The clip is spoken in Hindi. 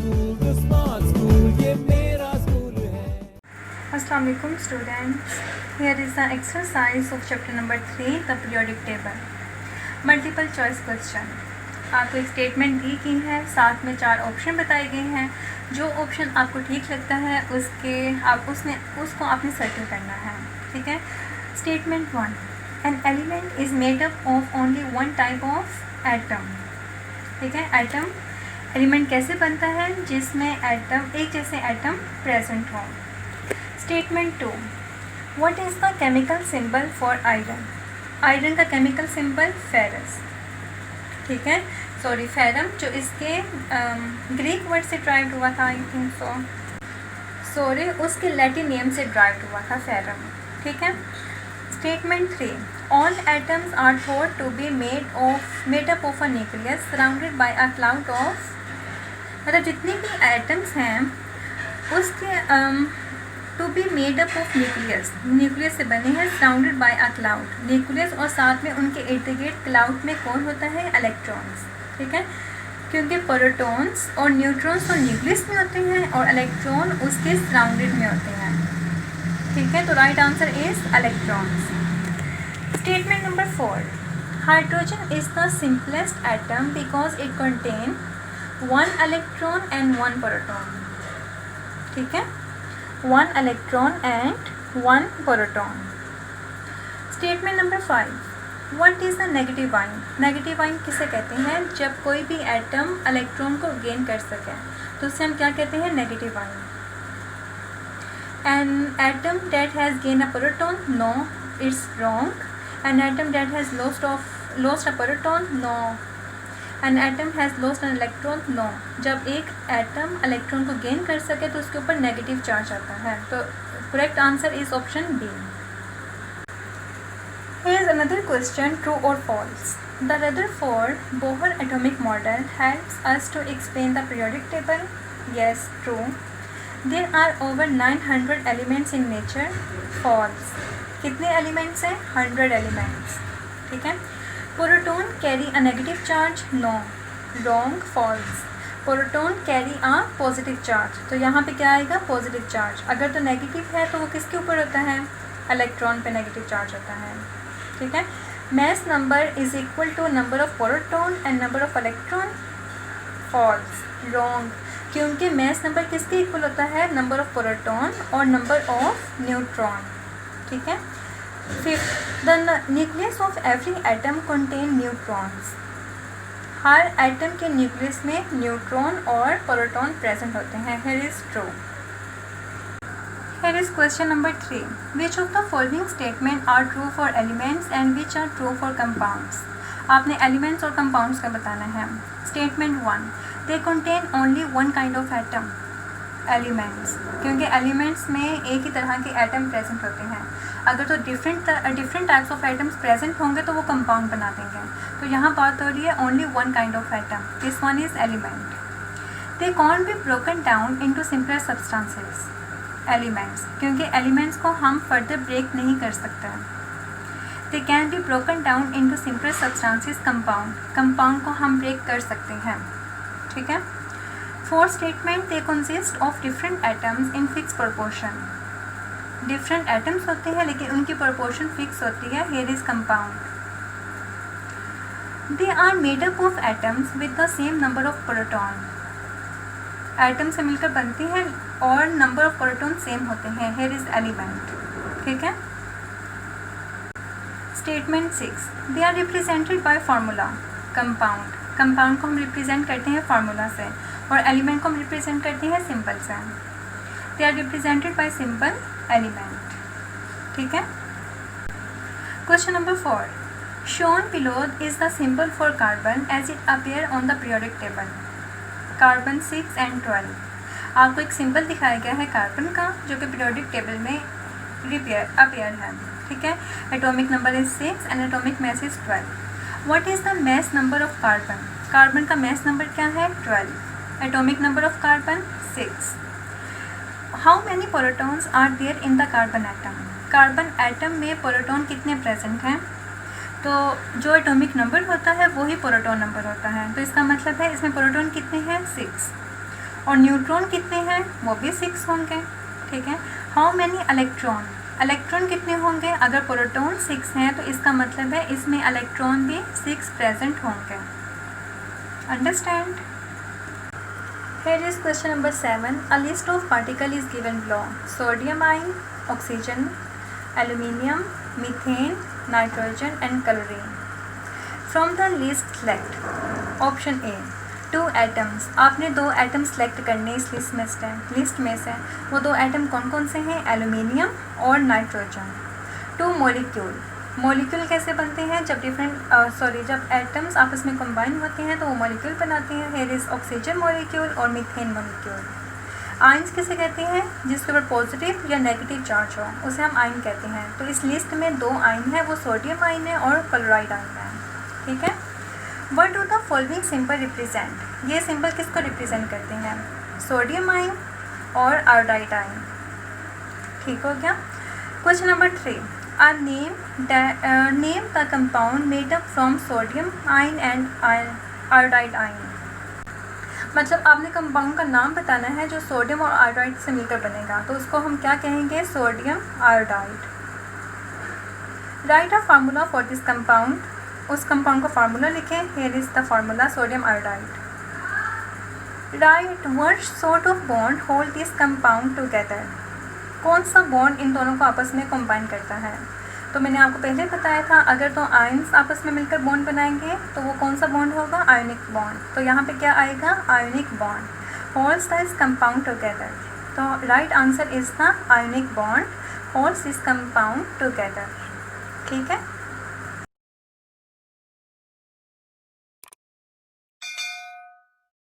Assalamu alaikum students. Here is the exercise of chapter number 3, the periodic table. Multiple choice question. आपको एक स्टेटमेंट दी गई है, साथ में 4 ऑप्शन बताए गए हैं. जो ऑप्शन आपको ठीक लगता है उसको आपने सर्कल करना है. ठीक है. Statement 1. An element is made up of only one type of atom. ठीक है. एटम एलिमेंट कैसे बनता है? जिसमें एटम एक जैसे एटम प्रेजेंट हो. Statement 2. What is the chemical symbol for iron? Iron का केमिकल सिंबल फेरस. ठीक है. सॉरी, फेरम, जो इसके ग्रीक वर्ड से ड्राइव हुआ था, आई थिंक सो. सॉरी, उसके लैटिन नेम से ड्राइव हुआ था फेरम. ठीक है. Statement 3. All atoms are thought to be made up of a nucleus surrounded by a cloud of. मतलब जितने भी एटम्स हैं उसके to be made up of nucleus से बने हैं, surrounded by a cloud. Nucleus और साथ में उनके इर्द गिर्द क्लाउड में कौन होता है? इलेक्ट्रॉन्स. ठीक है. क्योंकि प्रोटॉन्स और न्यूट्रॉन्स तो न्यूक्लियस में होते हैं और इलेक्ट्रॉन उसके सराउंडेड में होते हैं. ठीक है. तो right answer is electrons. Statement number 4. Hydrogen is the simplest atom because it contain 1 electron and 1 proton. ठीक है. 1 electron and 1 proton. Statement number 5. What is the negative ion? Negative ion किसे कहते हैं? जब कोई भी एटम इलेक्ट्रॉन को गेन कर सके तो उसे हम क्या कहते हैं? Negative ion. An atom that has gained a proton? No, it's wrong. An atom that has lost a proton? No. An atom has lost an electron? No. जब एक एटम इलेक्ट्रॉन को गेन कर सके तो उसके ऊपर नेगेटिव चार्ज आता है. तो correct answer is option B. Here is another question, true or false. The Rutherford Bohr atomic model helps us to explain the periodic table. Yes, true. There are over 900 elements in nature. False. कितने एलिमेंट्स हैं? 100 एलिमेंट्स. ठीक है. Proton carry a negative charge? No. Wrong. False. Proton carry a positive charge. तो यहाँ पे क्या आएगा? Positive charge. अगर तो नेगेटिव है तो वो किसके ऊपर होता है? इलेक्ट्रॉन पे नेगेटिव चार्ज होता है. ठीक है. Mass number is equal to number of proton and number of electron? False. Wrong. क्योंकि मैस नंबर किसके इक्वल होता है? नंबर ऑफ प्रोटॉन और नंबर ऑफ न्यूट्रॉन. ठीक है. Fifth, the nucleus of every atom contain neutrons. हर एटम के न्यूक्लियस में न्यूट्रॉन और प्रोटॉन प्रेजेंट होते हैं. Here is true. Here is question number 3. Which of the following statement are true for elements and which are true for compounds? आपने एलिमेंट्स और कंपाउंड्स का बताना है. Statement 1. They contain only one kind of atom. Elements, क्योंकि एलिमेंट्स में एक ही तरह के एटम प्रेजेंट होते हैं. अगर तो different types of atoms present होंगे तो वो कंपाउंड बना देंगे. तो यहाँ बात हो रही है only one kind of atom. This one is element. They can't be broken down into simpler substances. Elements, क्योंकि एलिमेंट्स को हम फर्दर ब्रेक नहीं कर सकते. They can be broken down into simpler substances. Compound को हम ब्रेक कर सकते हैं. ठीक है. Fourth statement. They consist of different atoms in fix proportion. Different atoms होते हैं लेकिन उनकी प्रोपोर्शन फिक्स होती है. Here is compound. They are made up of atoms with the same number of proton. Atom से मिलकर बनती हैं और नंबर ऑफ प्रोटॉन सेम होते हैं. Here is element. ठीक है. Statement 6. They are represented by formula. Compound को हम रिप्रेजेंट करते हैं फार्मूला से और एलिमेंट को हम रिप्रेजेंट करते हैं सिंबल से. They are represented by symbol element. ठीक है. Question number 4. Shown below is the symbol for carbon as it appear on the periodic table. Carbon 6 and 12. आपको एक सिंबल दिखाया गया है कार्बन का जो कि पीरियोडिक टेबल में अपीयर है. ठीक है. Atomic number is 6 and atomic mass is 12. What is the mass number of carbon? Carbon का मास नंबर क्या है? 12. Atomic number of carbon 6. How many protons are there in the carbon atom? Carbon atom में प्रोटॉन कितने प्रेजेंट हैं? तो जो एटॉमिक नंबर होता है वही प्रोटॉन नंबर होता है. तो इसका मतलब है इसमें प्रोटॉन कितने हैं? 6. और न्यूट्रॉन कितने हैं, वो भी 6 होंगे, ठीक है। हाउ मैनी इलेक्ट्रॉन, इलेक्ट्रॉन कितने होंगे, अगर प्रोटॉन 6 हैं तो इसका मतलब है इसमें इलेक्ट्रॉन भी 6 प्रेजेंट होंगे। Understand. Here is question number 7. A list of particles is given below. Sodium ion, oxygen, aluminium, methane, nitrogen and chlorine. From the list select. Option A. 2 atoms. आपने 2 एटम सेलेक्ट करने इस लिस्ट में से वो 2 एटम कौन कौन से हैं, एल्यूमिनियम और नाइट्रोजन। 2 मॉलिक्यूल, मॉलिक्यूल कैसे बनते हैं, जब जब एटम्स आपस में कंबाइन होते हैं तो वो मॉलिक्यूल बनाते हैं। हेयर इज ऑक्सीजन मॉलिक्यूल और मीथेन मॉलिक्यूल। आयंस किसे कहते हैं, जिसके ऊपर पॉजिटिव या नेगेटिव चार्ज हो उसे हम आयन कहते हैं। तो इस लिस्ट में 2 आयन है, वो सोडियम आयन है और क्लोराइड आयन है, ठीक है। What do the following symbol represent, ये सिंबल किसको रिप्रेजेंट करते हैं, सोडियम आयन और आयोडाइड आयन, ठीक हो गया। Question number 3. Name the compound made up from sodium ion and iodide ion. मतलब आपने कंपाउंड का नाम बताना है जो सोडियम और आयोडाइड से मिलकर बनेगा, तो उसको हम क्या कहेंगे, sodium iodide. Right a formula for this compound, उस कंपाउंड का फार्मूला लिखें। Here is the formula sodium iodide. Right what sort of bond hold this compound together, कौन सा बॉन्ड इन दोनों को आपस में कंबाइन करता है। तो मैंने आपको पहले बताया था अगर 2 आयंस आपस में मिलकर बॉन्ड बनाएंगे तो वो कौन सा बॉन्ड होगा, आयोनिक बॉन्ड। तो यहाँ पे क्या आएगा, ionic bond. Holds this compound together, तो right answer is the ionic bond holds this compound together, ठीक है।